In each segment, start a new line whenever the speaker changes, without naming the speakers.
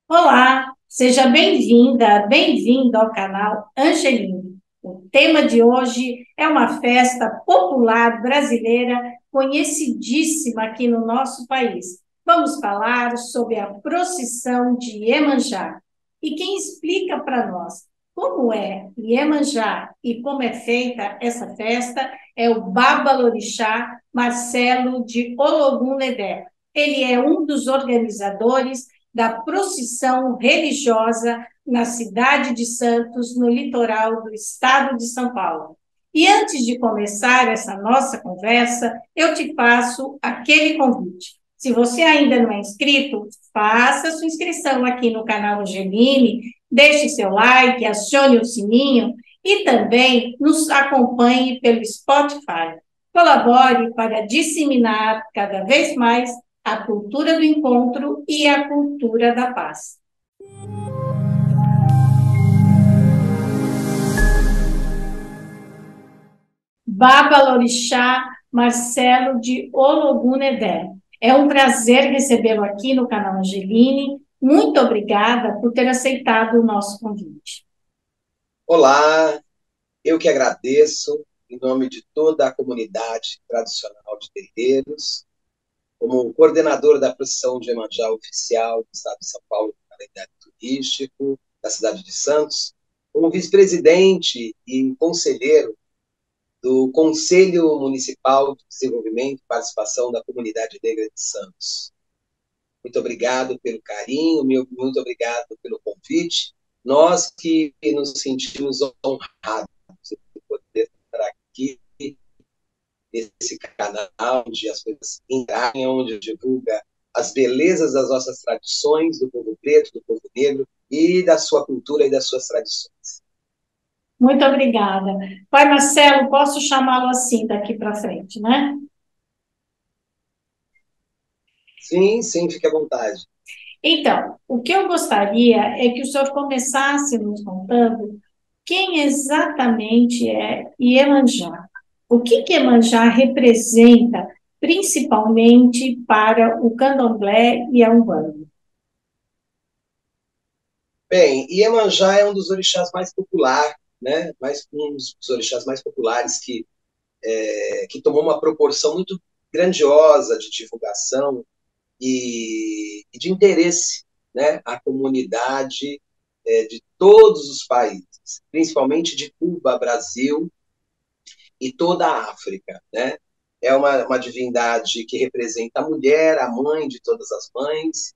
Olá, seja bem-vinda, bem-vindo ao canal Angeline. O tema de hoje é uma festa popular brasileira conhecidíssima aqui no nosso país. Vamos falar sobre a procissão de Iemanjá. E quem explica para nós como é Iemanjá e como é feita essa festa é o Babalorixá Marcelo de Ologunledé. Ele é um dos organizadores da procissão religiosa na cidade de Santos, no litoral do estado de São Paulo. E antes de começar essa nossa conversa, eu te faço aquele convite. Se você ainda não é inscrito, faça sua inscrição aqui no canal Angeline, deixe seu like, acione o sininho e também nos acompanhe pelo Spotify. Colabore para disseminar cada vez mais a cultura do encontro e a cultura da paz. Babalorixá Marcelo de Ologunedé. É um prazer recebê-lo aqui no canal Angeline. Muito obrigada por ter aceitado o nosso convite.
Olá, eu que agradeço, em nome de toda a comunidade tradicional de terreiros, como coordenador da procissão de Iemanjá oficial do Estado de São Paulo, do calendário turístico, da cidade de Santos, como vice-presidente e conselheiro do Conselho Municipal de Desenvolvimento e Participação da Comunidade Negra de Santos. Muito obrigado pelo carinho, muito obrigado pelo convite. Nós que nos sentimos honrados de poder estar aqui nesse canal, onde as pessoas entrarem, onde divulga as belezas das nossas tradições, do povo preto, do povo negro, e da sua cultura e das suas tradições.
Muito obrigada. Pai Marcelo, posso chamá-lo assim daqui para frente, né?
Sim, sim, fique à vontade.
Então, o que eu gostaria é que o senhor começasse nos contando quem exatamente é Iemanjá. O que Iemanjá representa, principalmente para o candomblé e a Umbanda?
Bem, Iemanjá é um dos orixás mais populares, né? Um dos orixás mais populares que tomou uma proporção muito grandiosa de divulgação e de interesse, né? A comunidade de todos os países, principalmente de Cuba, Brasil e toda a África, né? É uma divindade que representa a mulher, a mãe de todas as mães,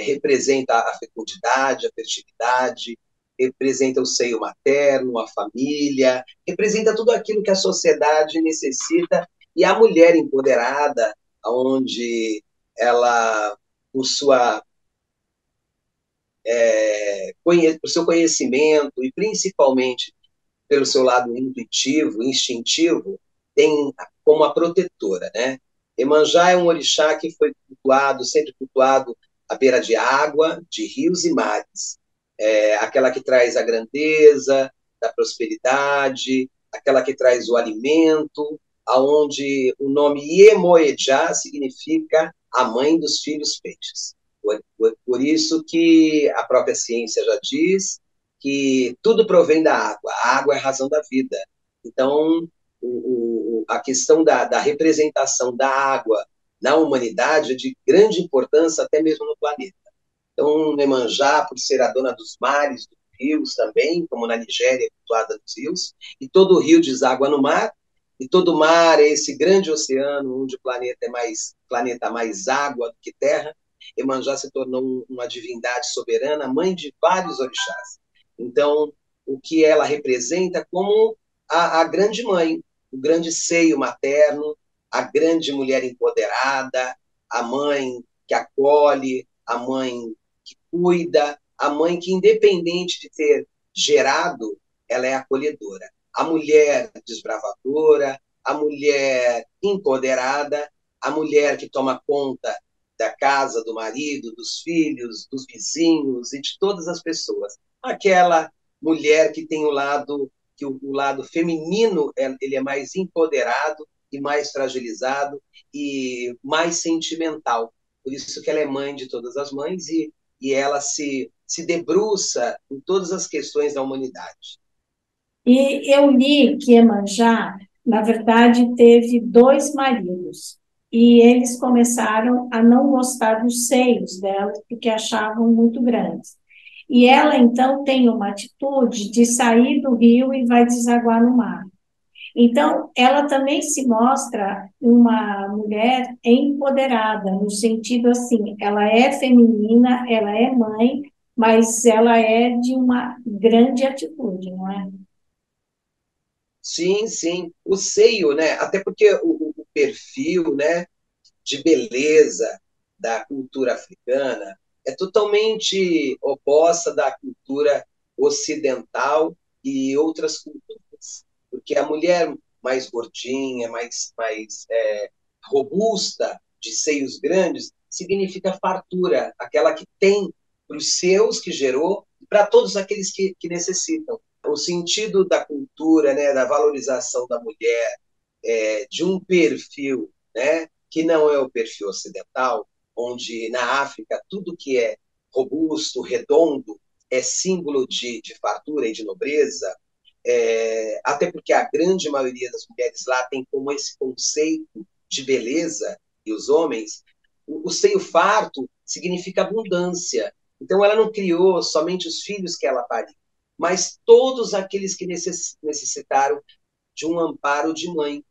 representa a fecundidade, a fertilidade, representa o seio materno, a família, representa tudo aquilo que a sociedade necessita, e a mulher empoderada, onde ela, por por seu conhecimento e principalmente pelo seu lado intuitivo, instintivo, tem como a protetora, né? Emanjá é um orixá que foi cultuado, sempre cultuado à beira de água, de rios e mares. Aquela que traz a grandeza, da prosperidade, aquela que traz o alimento, aonde o nome Iemoejá significa a mãe dos filhos peixes. Por isso que a própria ciência já diz que tudo provém da água. A água é a razão da vida. Então, a questão da representação da água na humanidade é de grande importância, até mesmo no planeta. Então, Nemanjá, por ser a dona dos mares, dos rios também, como na Nigéria, cultuada dos rios, e todo rio deságua no mar, e todo mar é esse grande oceano onde o planeta mais água do que terra. Emanjá se tornou uma divindade soberana, mãe de vários orixás. Então, o que ela representa como a grande mãe, o grande seio materno, a grande mulher empoderada, a mãe que acolhe, a mãe que cuida, a mãe que, independente de ter gerado, ela é acolhedora. A mulher desbravadora, a mulher empoderada, a mulher que toma conta da casa, do marido, dos filhos, dos vizinhos e de todas as pessoas. Aquela mulher que tem o lado feminino, ele é mais empoderado e mais fragilizado e mais sentimental. Por isso que ela é mãe de todas as mães, e ela se debruça em todas as questões da humanidade.
E eu li que Iemanjá, na verdade, teve dois maridos. E eles começaram a não gostar dos seios dela, porque achavam muito grandes. E ela, então, tem uma atitude de sair do rio e vai desaguar no mar. Então, ela também se mostra uma mulher empoderada, no sentido assim, ela é feminina, ela é mãe, mas ela é de uma grande atitude, não é?
Sim, sim. O seio, né? Até porque o perfil, né, de beleza da cultura africana é totalmente oposta da cultura ocidental e outras culturas. Porque a mulher mais gordinha, mais robusta, de seios grandes, significa fartura, aquela que tem para os seus que gerou e para todos aqueles que necessitam. O sentido da cultura, né, da valorização da mulher, de um perfil, né, que não é o perfil ocidental, onde na África tudo que é robusto, redondo, é símbolo de fartura e de nobreza, até porque a grande maioria das mulheres lá tem como esse conceito de beleza, e os homens, o seio farto significa abundância. Então ela não criou somente os filhos que ela pariu, mas todos aqueles que necessitaram de um amparo de mãe.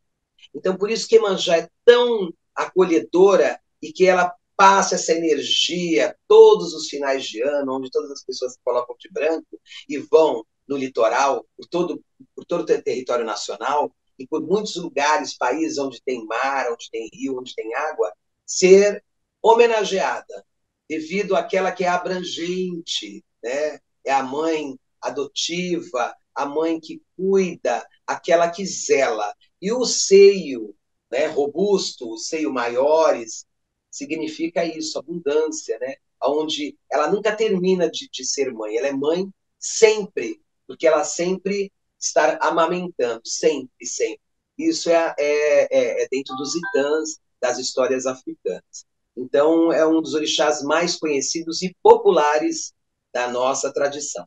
Então, por isso que Iemanjá é tão acolhedora e que ela passa essa energia todos os finais de ano, onde todas as pessoas se colocam de branco e vão no litoral, por todo o território nacional e por muitos lugares, países onde tem mar, onde tem rio, onde tem água, ser homenageada devido àquela que é abrangente, né? É a mãe adotiva, a mãe que cuida, aquela que zela. E o seio, né, robusto, o seio maiores, significa isso, abundância, né? Onde ela nunca termina de ser mãe, ela é mãe sempre, porque ela sempre está amamentando, sempre, sempre. Isso é dentro dos itãs, das histórias africanas. Então, é um dos orixás mais conhecidos e populares da nossa tradição.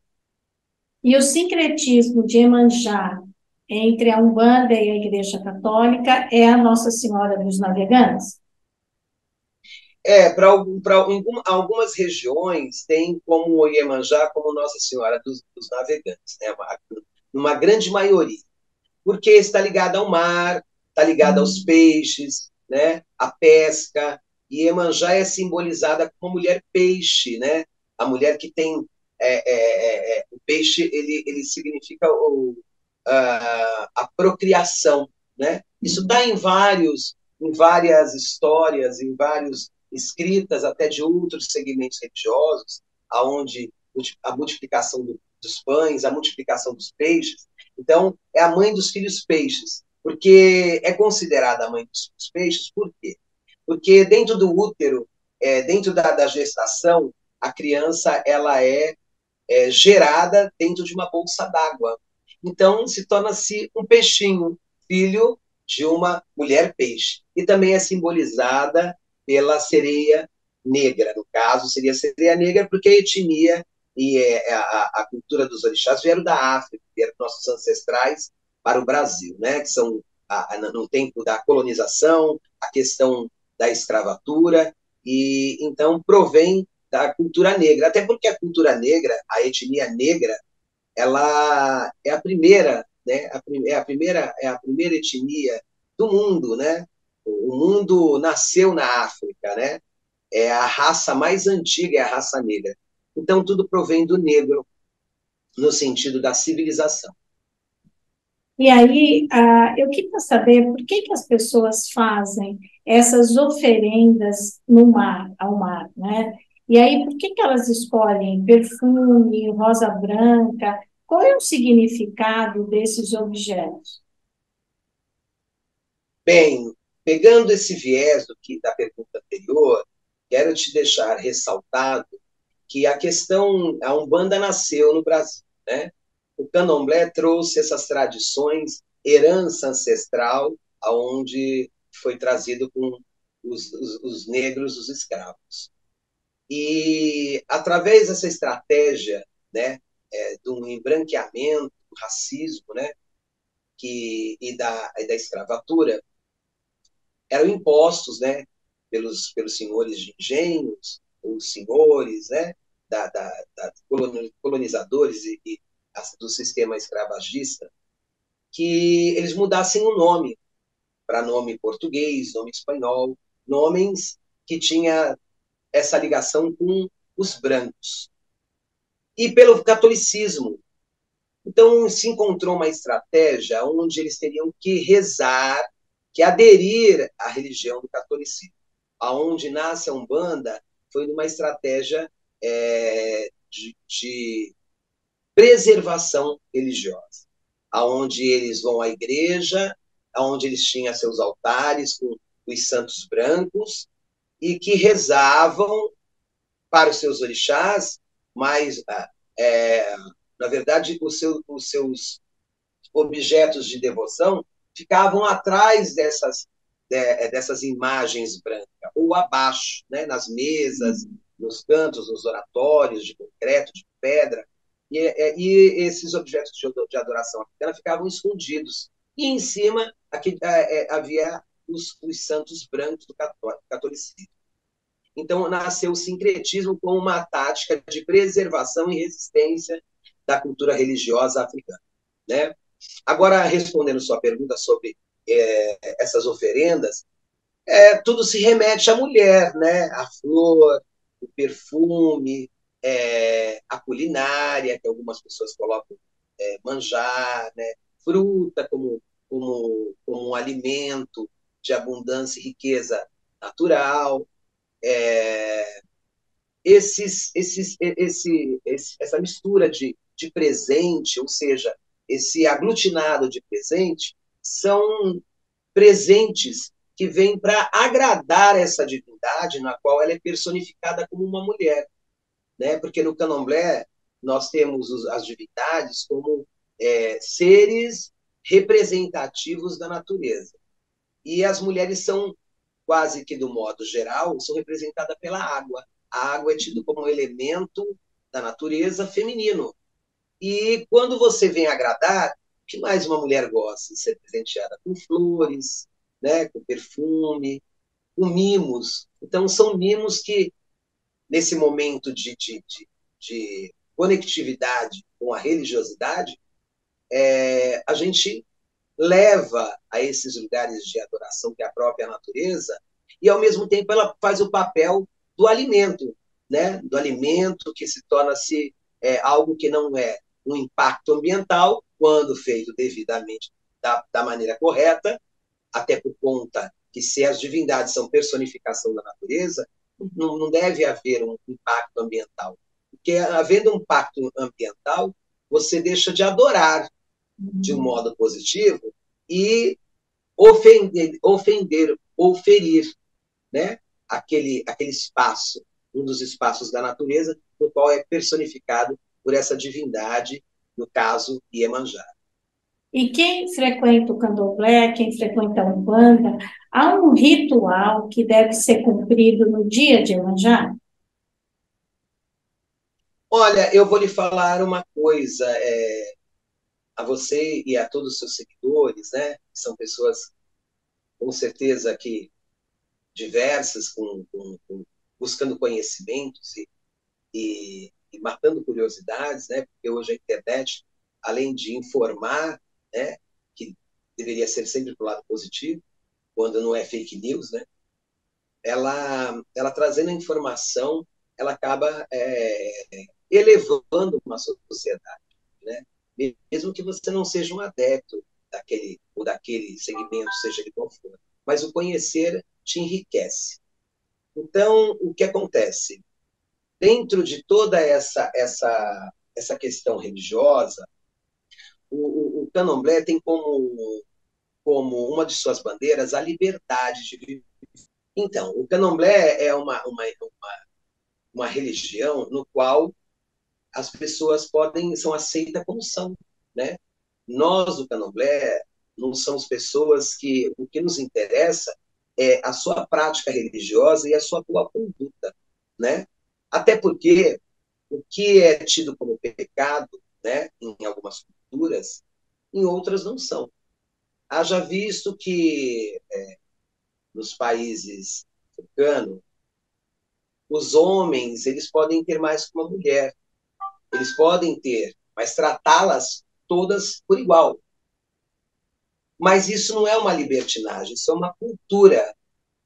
E o sincretismo de Iemanjá entre a Umbanda e a Igreja Católica é a Nossa Senhora dos Navegantes?
Para algumas regiões tem como o Iemanjá como Nossa Senhora dos Navegantes, né? Uma grande maioria, porque está ligada ao mar, está ligada aos peixes, né? À pesca, e Iemanjá é simbolizada como mulher peixe, né? A mulher que tem o peixe, ele significa a procriação, né? Isso está em várias histórias, em vários escritas até de outros segmentos religiosos, aonde a multiplicação dos pães, a multiplicação dos peixes. Então, é a mãe dos filhos peixes, porque é considerada a mãe dos filhos peixes, por quê? Porque dentro do útero, dentro da gestação, a criança ela é gerada dentro de uma bolsa d'água. Então, se torna-se um peixinho, filho de uma mulher peixe. E também é simbolizada pela sereia negra. No caso, seria a sereia negra, porque a etnia e a cultura dos orixás vieram da África, vieram nossos ancestrais para o Brasil, né? Que são, no tempo da colonização, a questão da escravatura, e então provém da cultura negra, até porque a cultura negra, a etnia negra, ela é a primeira, né? É a primeira etnia do mundo, né? O mundo nasceu na África, né? É a raça mais antiga, é a raça negra. Então tudo provém do negro no sentido da civilização.
E aí, eu queria saber por que que as pessoas fazem essas oferendas no mar, ao mar, né? E aí, por que que elas escolhem perfume, rosa branca? Qual é o significado desses objetos?
Bem, pegando esse viés da pergunta anterior, quero te deixar ressaltado que a Umbanda nasceu no Brasil, né? O Candomblé trouxe essas tradições, herança ancestral, aonde foi trazido com os negros, os escravos. E, através dessa estratégia, né, do embranqueamento, do racismo, né, e da escravatura, eram impostos, né, pelos senhores de engenhos, os senhores, né, da colonizadores do sistema escravagista, que eles mudassem o nome para nome português, nome espanhol, nomes que tinha essa ligação com os brancos. E pelo catolicismo. Então, se encontrou uma estratégia onde eles teriam que rezar, que aderir à religião do catolicismo. Aonde nasce a Umbanda foi numa estratégia de preservação religiosa, aonde eles vão à igreja, aonde eles tinham seus altares com os santos brancos e que rezavam para os seus orixás, mas, é, na verdade, os seus objetos de devoção ficavam atrás dessas imagens brancas, ou abaixo, né, nas mesas, nos cantos, nos oratórios de concreto, de pedra, e esses objetos de adoração africana ficavam escondidos. E em cima aqui, havia os santos brancos do catolicismo. Então, nasceu o sincretismo como uma tática de preservação e resistência da cultura religiosa africana, né? Agora, respondendo sua pergunta sobre essas oferendas, tudo se remete à mulher, né? A flor, o perfume, a culinária, que algumas pessoas colocam manjar, né? Fruta como um alimento de abundância e riqueza natural. É, essa mistura de presente, ou seja, esse aglutinado de presente, são presentes que vêm para agradar essa divindade na qual ela é personificada como uma mulher, né? Porque no candomblé nós temos as divindades como seres representativos da natureza. E as mulheres são, quase que do modo geral, são representadas pela água. A água é tido como um elemento da natureza feminino. E quando você vem agradar, o que mais uma mulher gosta? De ser presenteada com flores, né, com perfume, com mimos. Então, são mimos que, nesse momento de conectividade com a religiosidade, a gente leva a esses lugares de adoração que é a própria natureza, e ao mesmo tempo ela faz o papel do alimento, né? Do alimento que se torna-se algo que não é um impacto ambiental, quando feito devidamente da maneira correta, até por conta que se as divindades são personificação da natureza, não deve haver um impacto ambiental. Porque havendo um impacto ambiental, você deixa de adorar de um modo positivo e ofender ou ferir, né? aquele espaço, um dos espaços da natureza, no qual é personificado por essa divindade, no caso, Iemanjá.
E quem frequenta o candomblé, quem frequenta a Umbanda, há um ritual que deve ser cumprido no dia de Iemanjá?
Olha, eu vou lhe falar uma coisa, a você e a todos os seus seguidores, né? São pessoas, com certeza, que diversas, buscando conhecimentos e matando curiosidades, né? Porque hoje a internet, além de informar, né? Que deveria ser sempre para o lado positivo, quando não é fake news, né? Ela trazendo a informação, ela acaba elevando uma sociedade, né? Mesmo que você não seja um adepto daquele segmento, seja ele qual for. Mas o conhecer te enriquece. Então, o que acontece? Dentro de toda essa questão religiosa, o candomblé tem como uma de suas bandeiras a liberdade de viver. Então, o candomblé é uma religião no qual as pessoas são aceitas como são, né? Nós, do candomblé, não somos pessoas que o que nos interessa é a sua prática religiosa e a sua boa conduta, né? Até porque o que é tido como pecado, né, em algumas culturas, em outras não são. Haja visto que nos países africanos, os homens eles podem ter mais que uma mulher, eles podem ter, mas tratá-las todas por igual. Mas isso não é uma libertinagem, isso é uma cultura,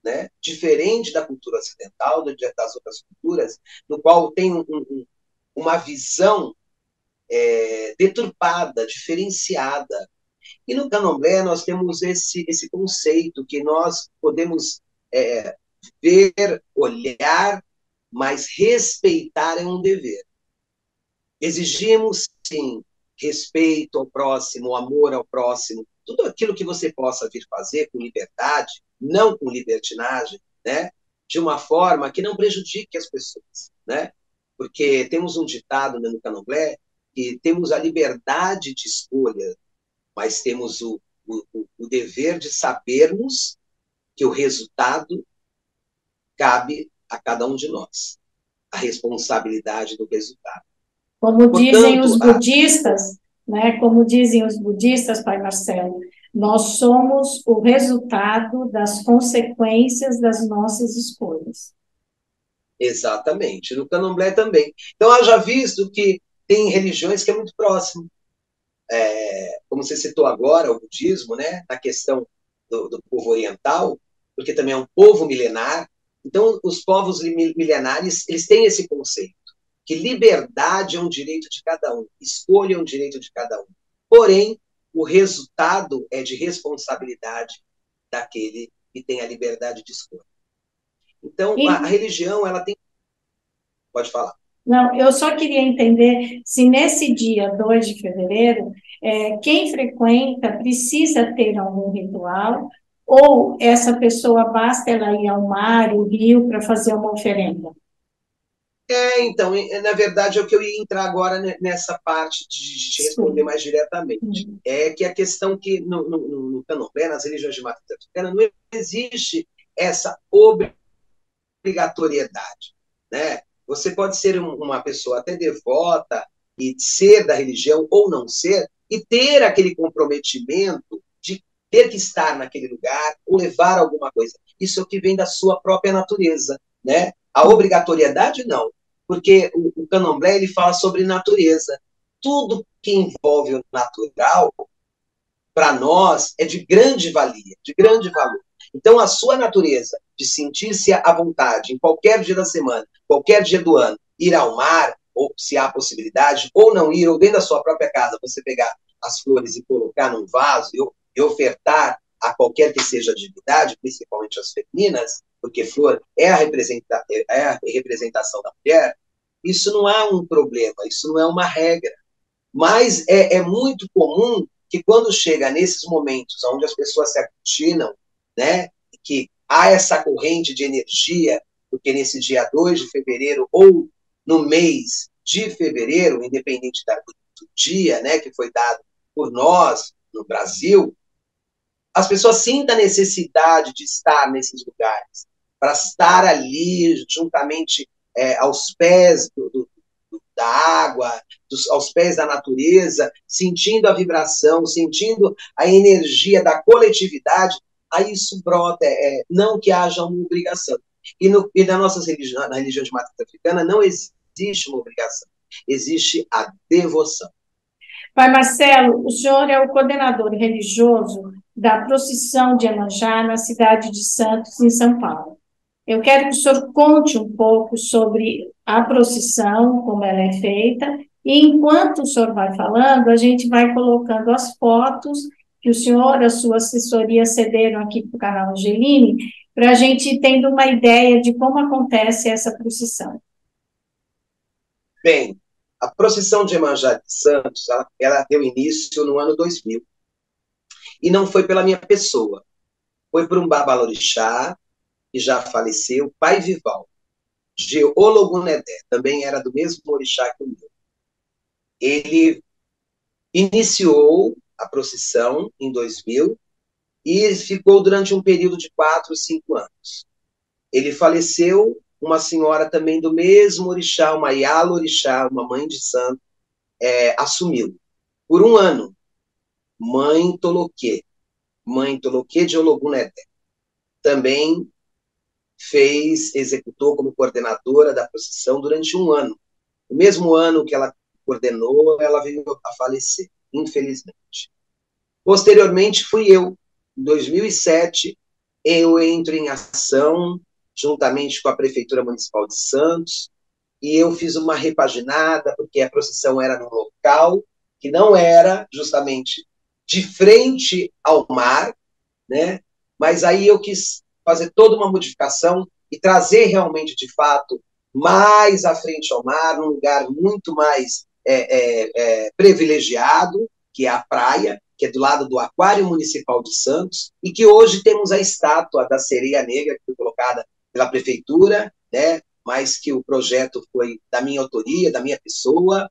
né, diferente da cultura ocidental, das outras culturas, no qual tem uma visão deturpada, diferenciada. E no candomblé nós temos esse conceito que nós podemos ver, olhar, mas respeitar é um dever. Exigimos, sim, respeito ao próximo, amor ao próximo, tudo aquilo que você possa vir fazer com liberdade, não com libertinagem, né? De uma forma que não prejudique as pessoas, né? Porque temos um ditado no candomblé que temos a liberdade de escolha, mas temos o dever de sabermos que o resultado cabe a cada um de nós, a responsabilidade do resultado.
Como dizem
Portanto,
os budistas, né? Como dizem os budistas, Pai Marcelo, nós somos o resultado das consequências das nossas escolhas.
exatamente, no candomblé também. Então, haja visto que tem religiões que é muito próximo. Como você citou agora, o budismo, né, na questão do povo oriental, porque também é um povo milenar. Então, os povos milenares, eles têm esse conceito, que liberdade é um direito de cada um, escolha é um direito de cada um. Porém, o resultado é de responsabilidade daquele que tem a liberdade de escolha. Então, a
E
religião, ela tem... Pode falar.
não, eu só queria entender se nesse dia 2 de fevereiro, quem frequenta precisa ter algum ritual, ou essa pessoa basta ela ir ao mar, ao rio, para fazer uma oferenda?
Então, na verdade, é o que eu ia entrar agora nessa parte de te responder
Sim.
mais diretamente. É que a questão que no candomblé, nas religiões de matriz africana, não existe essa obrigatoriedade, né? Você pode ser uma pessoa até devota e ser da religião ou não ser, e ter aquele comprometimento de ter que estar naquele lugar ou levar alguma coisa. Isso é o que vem da sua própria natureza, né? A obrigatoriedade, não. Porque o candomblé, ele fala sobre natureza. Tudo que envolve o natural, para nós, é de grande valia, de grande valor. Então, a sua natureza de sentir-se à vontade, em qualquer dia da semana, qualquer dia do ano, ir ao mar, ou se há possibilidade, ou não ir, ou dentro da sua própria casa, você pegar as flores e colocar num vaso e ofertar a qualquer que seja a divindade, principalmente as femininas, porque flor é a representação da mulher, isso não é um problema, isso não é uma regra. Mas é muito comum que quando chega nesses momentos onde as pessoas se aglutinam, né, que há essa corrente de energia, porque nesse dia 2 de fevereiro ou no mês de fevereiro, independente do dia, né, que foi dado por nós no Brasil, as pessoas sintam a necessidade de estar nesses lugares, para estar ali juntamente aos pés da água, aos pés da natureza, sentindo a vibração, sentindo a energia da coletividade, aí isso brota, não que haja uma obrigação. E na nossa religião, na religião de matriz africana, não existe uma obrigação, existe a devoção.
Pai Marcelo, o senhor é o coordenador religioso da procissão de Iemanjá na cidade de Santos, em São Paulo. Eu quero que o senhor conte um pouco sobre a procissão, como ela é feita, e enquanto o senhor vai falando, a gente vai colocando as fotos que o senhor, a sua assessoria cederam aqui para o canal Angeline, para a gente ir tendo uma ideia de como acontece essa procissão.
Bem, a procissão de Iemanjá de Santos, ela deu início no ano 2000. E não foi pela minha pessoa. Foi por um babalorixá, que já faleceu, Pai Vival, de Ologunedé, também era do mesmo orixá que o meu. Ele iniciou a procissão em 2000 e ficou durante um período de 4, 5 anos. Ele faleceu uma senhora também do mesmo orixá, uma Yala orixá, uma mãe de santo, assumiu. Por um ano, Mãe Toloquê de Ologunedé. Também executou como coordenadora da procissão durante um ano. No mesmo ano que ela coordenou, ela veio a falecer, infelizmente. Posteriormente, fui eu. Em 2007, eu entro em ação, juntamente com a Prefeitura Municipal de Santos, e eu fiz uma repaginada, porque a procissão era num local que não era justamente de frente ao mar, né? Mas aí eu quis fazer toda uma modificação e trazer realmente, de fato, mais à frente ao mar, num lugar muito mais privilegiado, que é a praia, que é do lado do Aquário Municipal de Santos, e que hoje temos a estátua da Sereia Negra, que foi colocada pela prefeitura, né? Mas que o projeto foi da minha autoria, da minha pessoa,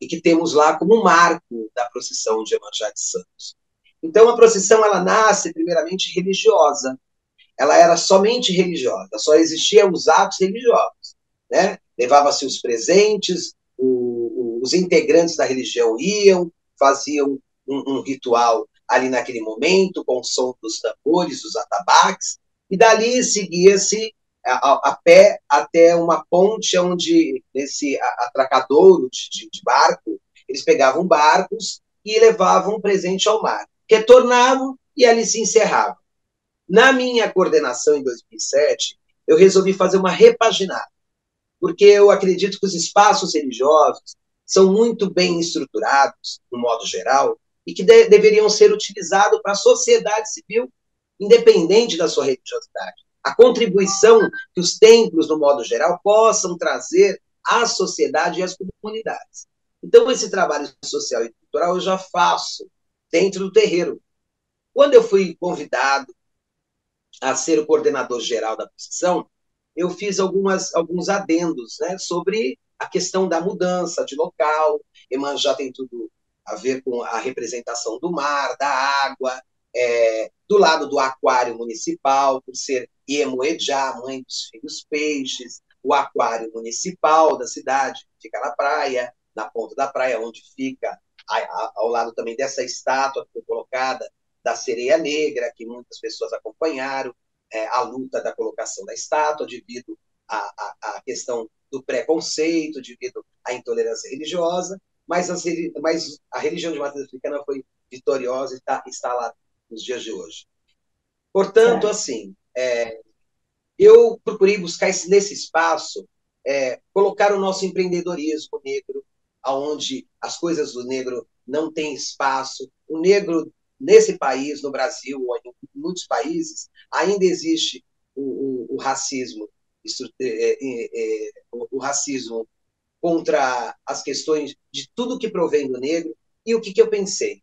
e que temos lá como marco da procissão de Iemanjá de Santos. Então, a procissão ela nasce primeiramente religiosa. Ela era somente religiosa, só existiam os atos religiosos, né? Levava-se os presentes, os integrantes da religião iam, faziam um ritual ali naquele momento, com o som dos tambores, dos atabaques, e dali seguia-se a pé até uma ponte onde, nesse atracadouro de barco, eles pegavam barcos e levavam um presente ao mar. Retornavam e ali se encerravam. Na minha coordenação em 2007, eu resolvi fazer uma repaginada, porque eu acredito que os espaços religiosos são muito bem estruturados, no modo geral, e que deveriam ser utilizados para a sociedade civil, independente da sua religiosidade. A contribuição que os templos, no modo geral, possam trazer à sociedade e às comunidades. Então, esse trabalho social e cultural eu já faço dentro do terreiro. Quando eu fui convidado a ser o coordenador geral da procissão, eu fiz alguns adendos, né, sobre a questão da mudança de local. Iemanjá tem tudo a ver com a representação do mar, da água, do lado do aquário municipal, por ser Iemoedjá, mãe dos filhos peixes, o aquário municipal da cidade, fica na praia, na ponta da praia, onde fica ao lado também dessa estátua que foi colocada da Sereia Negra, que muitas pessoas acompanharam, a luta da colocação da estátua, devido à questão do preconceito, devido à intolerância religiosa, mas a religião de matriz africana foi vitoriosa e está lá nos dias de hoje. Portanto, assim, eu procurei buscar nesse espaço colocar o nosso empreendedorismo negro, onde as coisas do negro não têm espaço. O negro, nesse país, no Brasil, ou em muitos países, ainda existe o racismo, o racismo contra as questões de tudo que provém do negro. E o que eu pensei?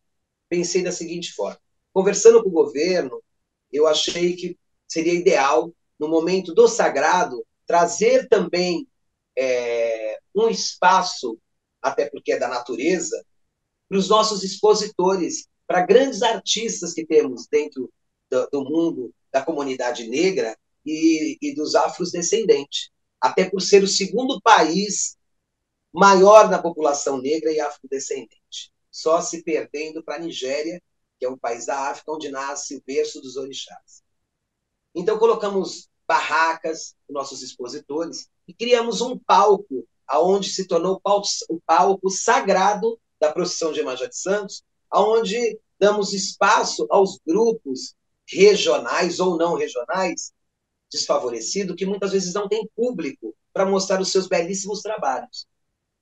Pensei da seguinte forma: conversando com o governo, eu achei que seria ideal, no momento do sagrado, trazer também um espaço, até porque é da natureza, para os nossos expositores, para grandes artistas que temos dentro do mundo da comunidade negra e dos afrodescendentes. Até por ser o segundo país maior na população negra e afrodescendente, só se perdendo para a Nigéria, que é um país da África onde nasce o berço dos orixás. Então, colocamos barracas com nossos expositores e criamos um palco, aonde se tornou o palco sagrado da procissão de Iemanjá de Santos, aonde damos espaço aos grupos regionais ou não regionais desfavorecidos, que muitas vezes não têm público para mostrar os seus belíssimos trabalhos.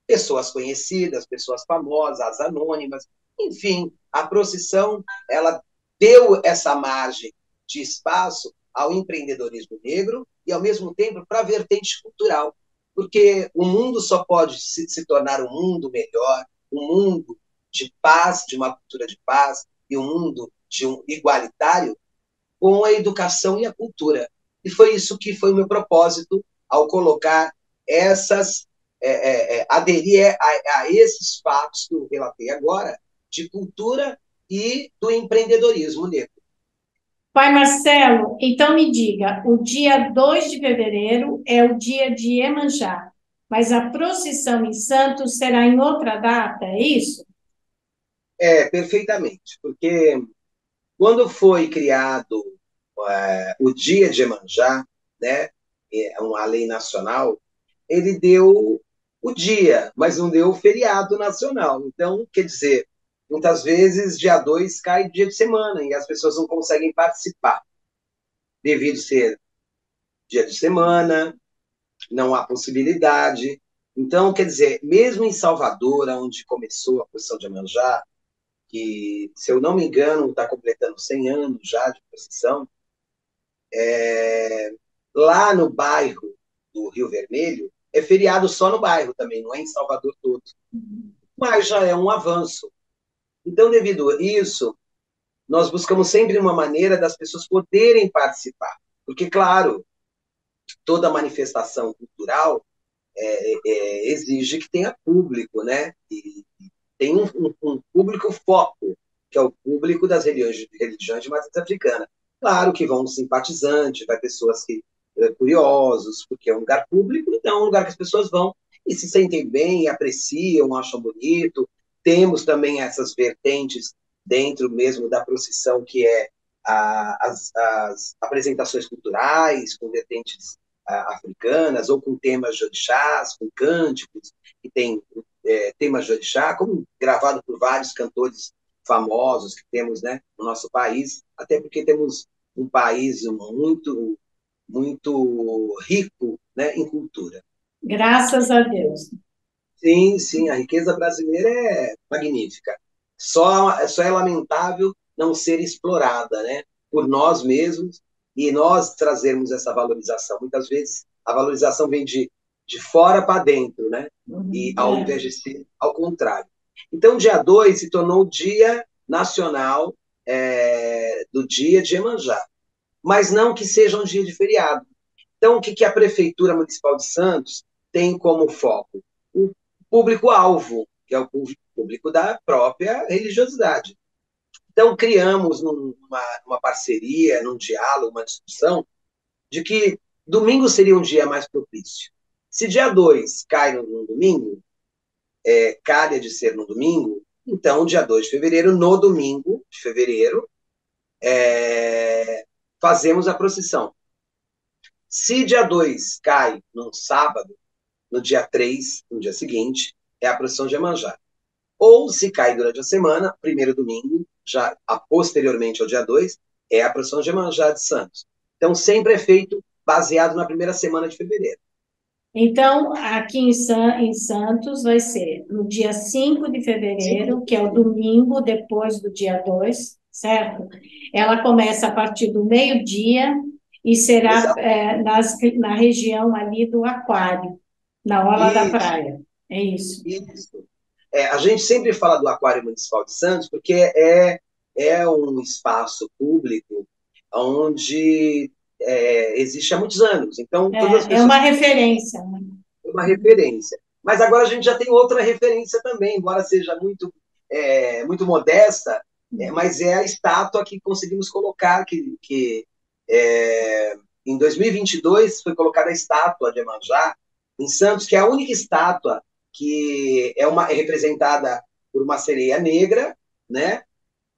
Pessoas conhecidas, pessoas famosas, as anônimas, enfim, a procissão ela deu essa margem de espaço ao empreendedorismo negro e, ao mesmo tempo, para a vertente cultural. Porque o mundo só pode se tornar um mundo melhor, um mundo de paz, de uma cultura de paz, e um mundo de um igualitário, com a educação e a cultura. E foi isso que foi o meu propósito ao colocar aderir a esses fatos que eu relatei agora, de cultura e do empreendedorismo negro.
Pai Marcelo, então me diga, o dia 2 de fevereiro é o dia de Iemanjá, mas a procissão em Santos será em outra data, é isso?
Perfeitamente, porque quando foi criado o Dia de Iemanjá, né, é uma lei nacional, ele deu o dia, mas não deu o feriado nacional. Então, quer dizer, muitas vezes dia 2 cai dia de semana e as pessoas não conseguem participar, devido ser dia de semana, não há possibilidade. Então, quer dizer, mesmo em Salvador, onde começou a procissão de Iemanjá, que, se eu não me engano, está completando 100 anos já de procissão, lá no bairro do Rio Vermelho, é feriado só no bairro também, não é em Salvador todo. Mas já é um avanço. Então, devido a isso, nós buscamos sempre uma maneira das pessoas poderem participar. Porque, claro, toda manifestação cultural exige que tenha público, né? E tem um público foco, que é o público das religiões de matriz africana. Claro que vão simpatizantes, vai pessoas que curiosos, porque é um lugar público, então é um lugar que as pessoas vão e se sentem bem, apreciam, acham bonito. Temos também essas vertentes dentro mesmo da procissão, que é as apresentações culturais, com vertentes africanas, ou com temas de orixás, com cânticos, que tem temas de orixá, como gravado por vários cantores famosos que temos, né, no nosso país, até porque temos um país muito rico, né, em cultura.
Graças a Deus.
Sim, sim, a riqueza brasileira é magnífica. Só é lamentável não ser explorada, né, por nós mesmos e nós trazermos essa valorização. Muitas vezes a valorização vem de fora para dentro, né, e ao invés de ser ao contrário. Então, dia 2 se tornou o Dia Nacional do Dia de Iemanjá, mas não que seja um dia de feriado. Então, o que a Prefeitura Municipal de Santos tem como foco? O público-alvo, que é o público da própria religiosidade. Então, criamos uma parceria, num diálogo, uma discussão, de que domingo seria um dia mais propício. Se dia 2 cai no domingo, calha de ser no domingo, então, dia 2 de fevereiro, no domingo de fevereiro, fazemos a procissão. Se dia 2 cai num sábado, no dia 3, no dia seguinte, é a procissão de Iemanjá. Ou se cai durante a semana, primeiro domingo, já posteriormente ao dia 2, é a procissão de Iemanjá de Santos. Então, sempre é feito baseado na primeira semana de fevereiro.
Então, aqui em Santos vai ser no dia 5 de fevereiro, que é o domingo depois do dia 2, certo? Ela começa a partir do meio-dia e será
Exato.
na região ali do Aquário, na orla da
Isso,
praia. É isso.
isso. A gente sempre fala do Aquário Municipal de Santos porque é um espaço público onde existe há muitos anos. Então, todas as
É uma
pessoas
referência, né?
uma referência. Mas agora a gente já tem outra referência também, embora seja muito modesta, mas é a estátua que conseguimos colocar, que em 2022 foi colocada a estátua de Iemanjá em Santos, que é a única estátua que é representada por uma sereia negra, né?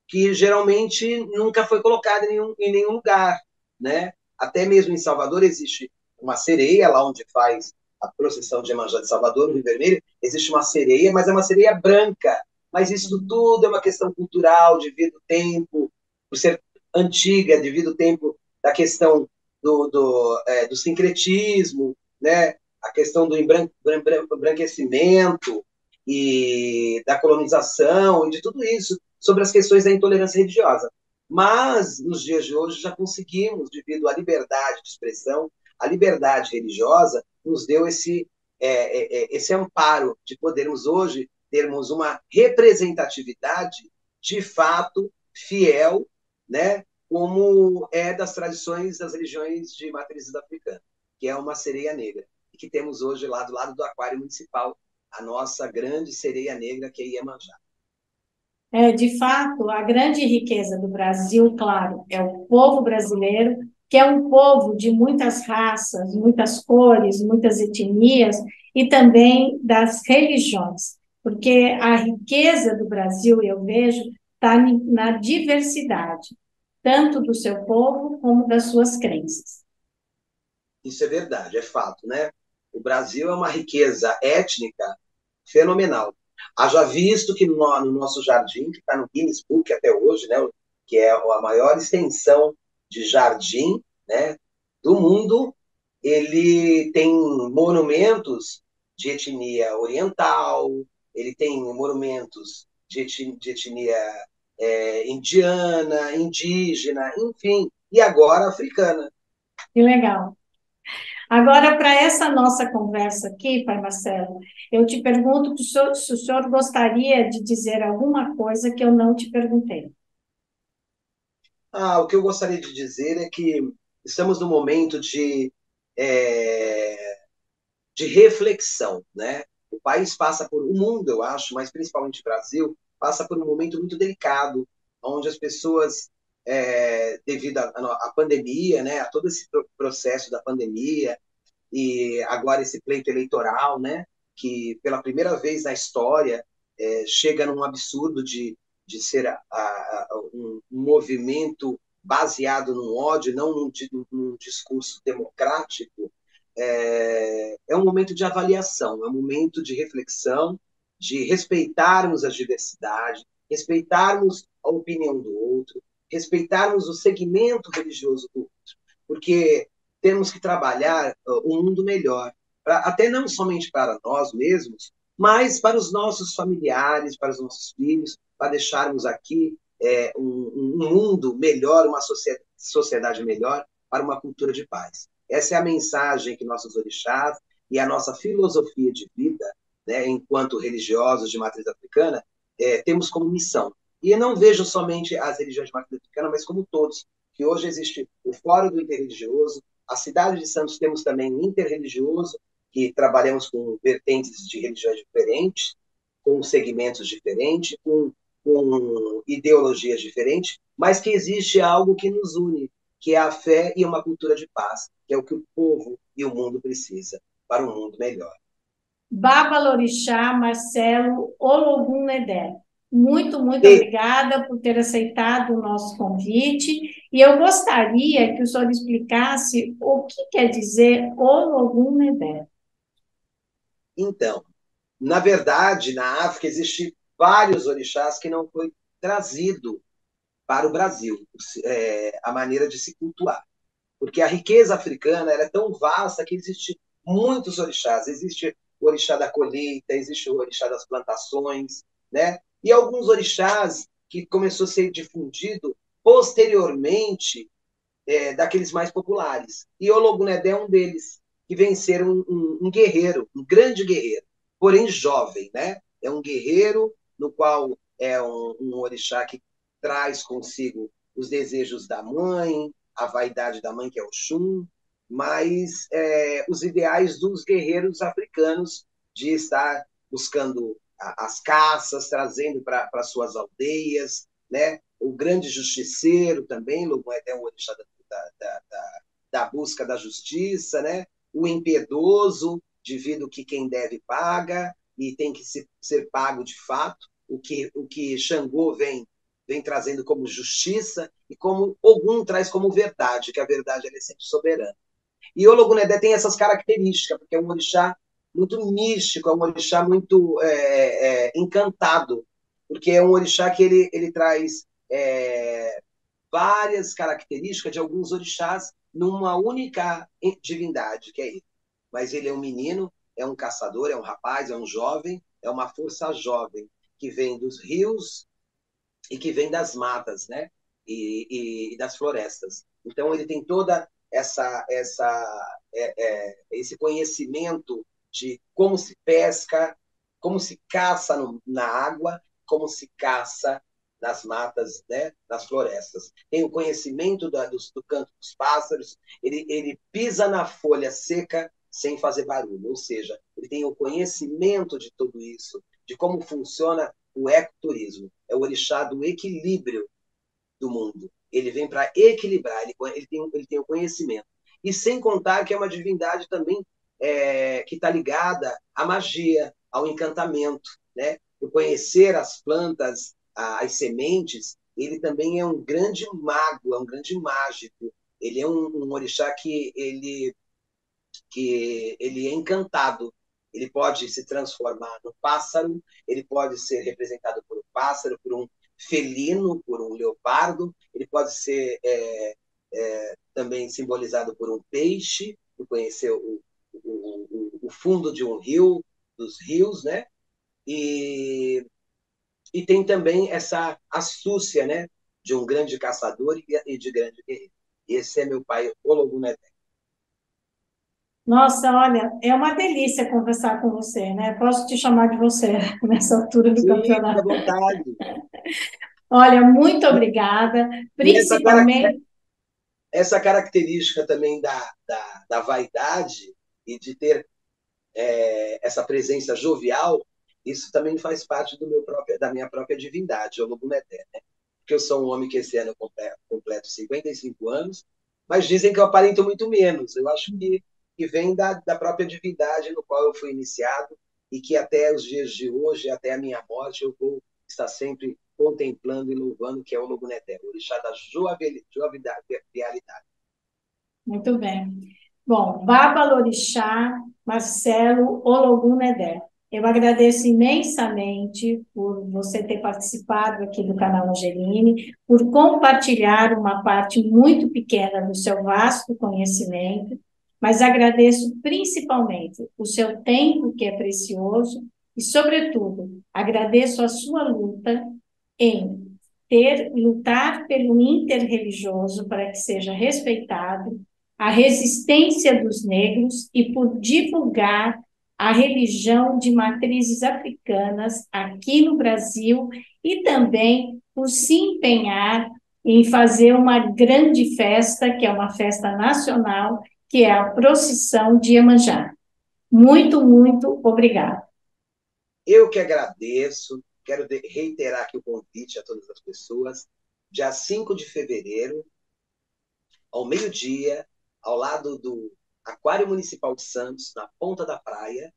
Que geralmente nunca foi colocada em nenhum lugar, né? Até mesmo em Salvador existe uma sereia, lá onde faz a procissão de Iemanjá de Salvador, no Rio Vermelho, existe uma sereia, mas é uma sereia branca. Mas isso tudo é uma questão cultural, devido ao tempo, por ser antiga, devido ao tempo da questão do sincretismo, né? A questão do embranquecimento e da colonização e de tudo isso sobre as questões da intolerância religiosa. Mas, nos dias de hoje, já conseguimos, devido à liberdade de expressão, a liberdade religiosa nos deu esse amparo de podermos hoje termos uma representatividade de fato fiel, né, como é das tradições das religiões de matrizes africanas, que é uma sereia negra, e que temos hoje lá do lado do Aquário Municipal, a nossa grande sereia negra, que é Iemanjá.
De fato, a grande riqueza do Brasil, claro, é o povo brasileiro, que é um povo de muitas raças, muitas cores, muitas etnias e também das religiões, porque a riqueza do Brasil, eu vejo, está na diversidade, tanto do seu povo como das suas crenças.
Isso é verdade, é fato, né? O Brasil é uma riqueza étnica fenomenal. Haja visto que no nosso jardim, que está no Guinness Book até hoje, né, que é a maior extensão de jardim, né, do mundo, ele tem monumentos de etnia oriental, ele tem monumentos de etnia indiana, indígena, enfim, e agora africana.
Que legal. Agora, para essa nossa conversa aqui, Pai Marcelo, eu te pergunto se o senhor gostaria de dizer alguma coisa que eu não te perguntei.
O que eu gostaria de dizer é que estamos num momento é, de reflexão, né? O país passa por, o mundo, eu acho, mas principalmente o Brasil, passa por um momento muito delicado, onde as pessoas, devido à pandemia, né, a todo esse processo da pandemia, e agora esse pleito eleitoral, né, que pela primeira vez na história chega num absurdo de ser um movimento baseado no ódio, não num discurso democrático, é um momento de avaliação, é um momento de reflexão, de respeitarmos a diversidade, respeitarmos a opinião do outro, respeitarmos o segmento religioso do outro, porque temos que trabalhar um mundo melhor, até não somente para nós mesmos, mas para os nossos familiares, para os nossos filhos, para deixarmos aqui um mundo melhor, uma sociedade melhor, para uma cultura de paz. Essa é a mensagem que nossos orixás e a nossa filosofia de vida, né, enquanto religiosos de matriz africana, temos como missão. E eu não vejo somente as religiões de matriz africana, mas como todos, que hoje existe o Fórum do Interreligioso, a cidade de Santos temos também o Interreligioso, que trabalhamos com vertentes de religiões diferentes, com segmentos diferentes, com ideologias diferentes, mas que existe algo que nos une, que é a fé e uma cultura de paz, que é o que o povo e o mundo precisa para um mundo melhor.
Babalorixá Marcelo Ologunedé. Muito
E,
obrigada por ter aceitado o nosso convite. E eu gostaria que o senhor explicasse o que quer dizer Ologunedé.
então, na verdade, na África existe vários orixás que não foi trazido para o Brasil, a maneira de se cultuar. Porque a riqueza africana é tão vasta que existe muitos orixás. Existe o orixá da colheita, existe o orixá das plantações, né? E alguns orixás que começou a ser difundido posteriormente daqueles mais populares. E Ologunedé é um deles, que vem ser um guerreiro, um grande guerreiro, porém jovem, né? É um guerreiro no qual é um orixá que traz consigo os desejos da mãe, a vaidade da mãe, que é o Xum, mas os ideais dos guerreiros africanos de estar buscando as caças, trazendo para suas aldeias, né? O grande justiceiro também, Logoé é um orixá da busca da justiça, né? O impiedoso, devido que quem deve paga e tem que ser pago de fato, o que Xangô vem trazendo como justiça e como Ogum traz como verdade, que a verdade é sempre soberana. E o Ologunedé tem essas características, porque é um orixá muito místico, é um orixá muito encantado, porque é um orixá que ele traz várias características de alguns orixás numa única divindade, que é ele. Mas ele é um menino, é um caçador, é um rapaz, é um jovem, é uma força jovem que vem dos rios e que vem das matas, né? E das florestas. Então ele tem toda esse conhecimento de como se pesca, como se caça na água, como se caça nas matas, né, nas florestas. Tem o conhecimento do canto dos pássaros, ele pisa na folha seca sem fazer barulho, ou seja, ele tem o conhecimento de tudo isso, de como funciona o ecoturismo, é o orixá do equilíbrio do mundo. Ele vem para equilibrar, ele tem o conhecimento. E sem contar que é uma divindade também que está ligada à magia, ao encantamento, né? O conhecer as plantas, as sementes, ele também é um grande mago, é um grande mágico. Ele é um orixá que ele é encantado. Ele pode se transformar no pássaro, ele pode ser representado por um pássaro, por um felino, por um leopardo, ele pode ser também simbolizado por um peixe, por conhecer o fundo de um rio, dos rios, né? E tem também essa astúcia, né? De um grande caçador e de grande guerreiro. Esse é meu pai, Ologun Neté.
Nossa, olha, é uma delícia conversar com você, né? Posso te chamar de você nessa altura do
Sim, fique à
campeonato.
vontade.
Olha, muito obrigada,
E
principalmente.
essa característica também da vaidade e de ter essa presença jovial, isso também faz parte da minha própria divindade, o Lobuneté, né? Porque eu sou um homem que esse ano completo 55 anos, mas dizem que eu aparento muito menos. Eu acho que vem da própria divindade no qual eu fui iniciado e que até os dias de hoje, até a minha morte, eu vou estar sempre contemplando e louvando, que é o Lobuneté, o orixá da jovialidade.
Muito bem. Bom, Babalorixá, Marcelo Ologunedé. Eu agradeço imensamente por você ter participado aqui do canal Angeline, por compartilhar uma parte muito pequena do seu vasto conhecimento, mas agradeço principalmente o seu tempo, que é precioso, e, sobretudo, agradeço a sua luta em lutar pelo interreligioso para que seja respeitado, a resistência dos negros e por divulgar a religião de matrizes africanas aqui no Brasil e também por se empenhar em fazer uma grande festa, que é uma festa nacional, que é a procissão de Iemanjá. Muito, muito obrigada.
Eu que agradeço, quero reiterar aqui o convite a todas as pessoas. Dia 5 de fevereiro, ao meio-dia, ao lado do Aquário Municipal de Santos, na ponta da praia,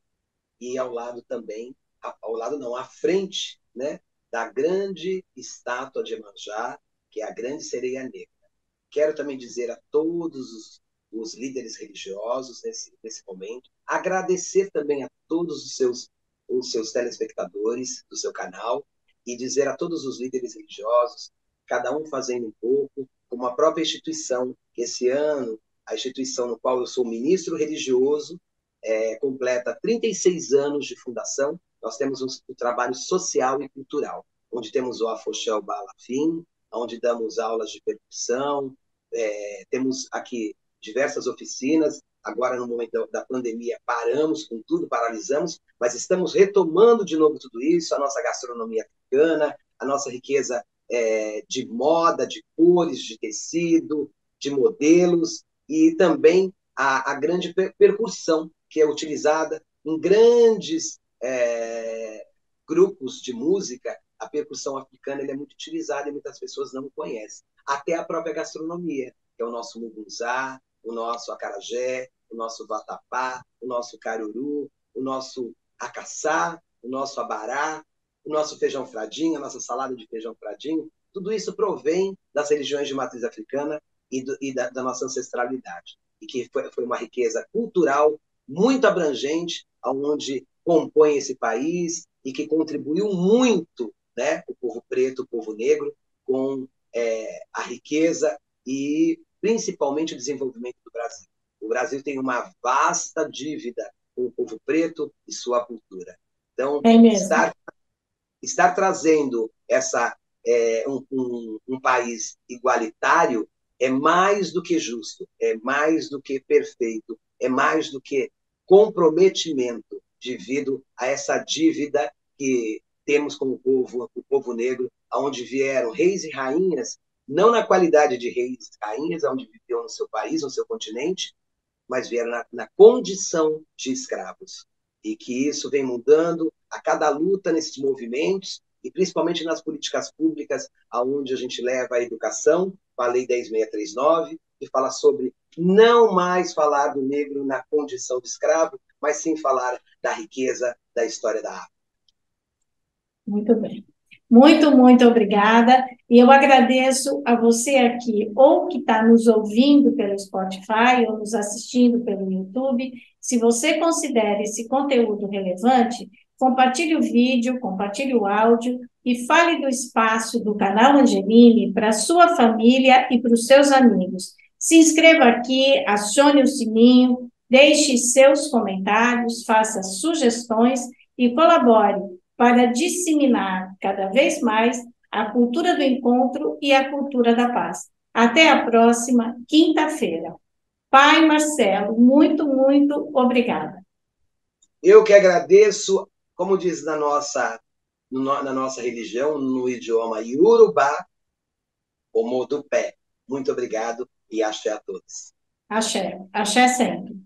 e ao lado também, ao lado não, à frente, né, da grande estátua de Iemanjá, que é a grande sereia negra. Quero também dizer a todos os líderes religiosos nesse momento, agradecer também a todos os seus telespectadores do seu canal e dizer a todos os líderes religiosos, cada um fazendo um pouco, como a própria instituição, que esse ano, a instituição no qual eu sou ministro religioso, completa 36 anos de fundação. Nós temos um trabalho social e cultural, onde temos o Afoxel Balafim, onde damos aulas de percussão, temos aqui diversas oficinas. Agora, no momento da pandemia, paramos com tudo, paralisamos, mas estamos retomando de novo tudo isso, a nossa gastronomia africana, a nossa riqueza de moda, de cores, de tecido, de modelos, e também a grande percussão que é utilizada em grandes grupos de música. A percussão africana é muito utilizada e muitas pessoas não conhecem. Até a própria gastronomia, que é o nosso mugunzá, o nosso acarajé, o nosso vatapá, o nosso caruru, o nosso acaçá, o nosso abará, o nosso feijão fradinho, a nossa salada de feijão fradinho. Tudo isso provém das religiões de matriz africana e da nossa ancestralidade. E que foi uma riqueza cultural muito abrangente, onde compõe esse país e que contribuiu muito, né, o povo preto, o povo negro, com a riqueza e principalmente o desenvolvimento do Brasil. O Brasil tem uma vasta dívida com o povo preto e sua cultura. Então,
É mesmo.
estar trazendo um país igualitário é mais do que justo, é mais do que perfeito, é mais do que comprometimento devido a essa dívida que temos com o povo negro, aonde vieram reis e rainhas, não na qualidade de reis e rainhas, onde viviam no seu país, no seu continente, mas vieram na condição de escravos. E que isso vem mudando a cada luta nesses movimentos, e principalmente nas políticas públicas, aonde a gente leva a educação, a Lei 10.639, que fala sobre não mais falar do negro na condição de escravo, mas sim falar da riqueza da história da África.
Muito bem. Muito, muito obrigada. E eu agradeço a você aqui, ou que está nos ouvindo pelo Spotify, ou nos assistindo pelo YouTube. Se você considera esse conteúdo relevante, compartilhe o vídeo, compartilhe o áudio e fale do espaço do canal Angeline para a sua família e para os seus amigos. Se inscreva aqui, acione o sininho, deixe seus comentários, faça sugestões e colabore para disseminar cada vez mais a cultura do encontro e a cultura da paz. Até a próxima quinta-feira. Pai Marcelo, muito, muito obrigada.
Eu que agradeço, como diz na nossa religião, no idioma Yorubá, o do pé. Muito obrigado e axé a todos.
Axé, axé sempre.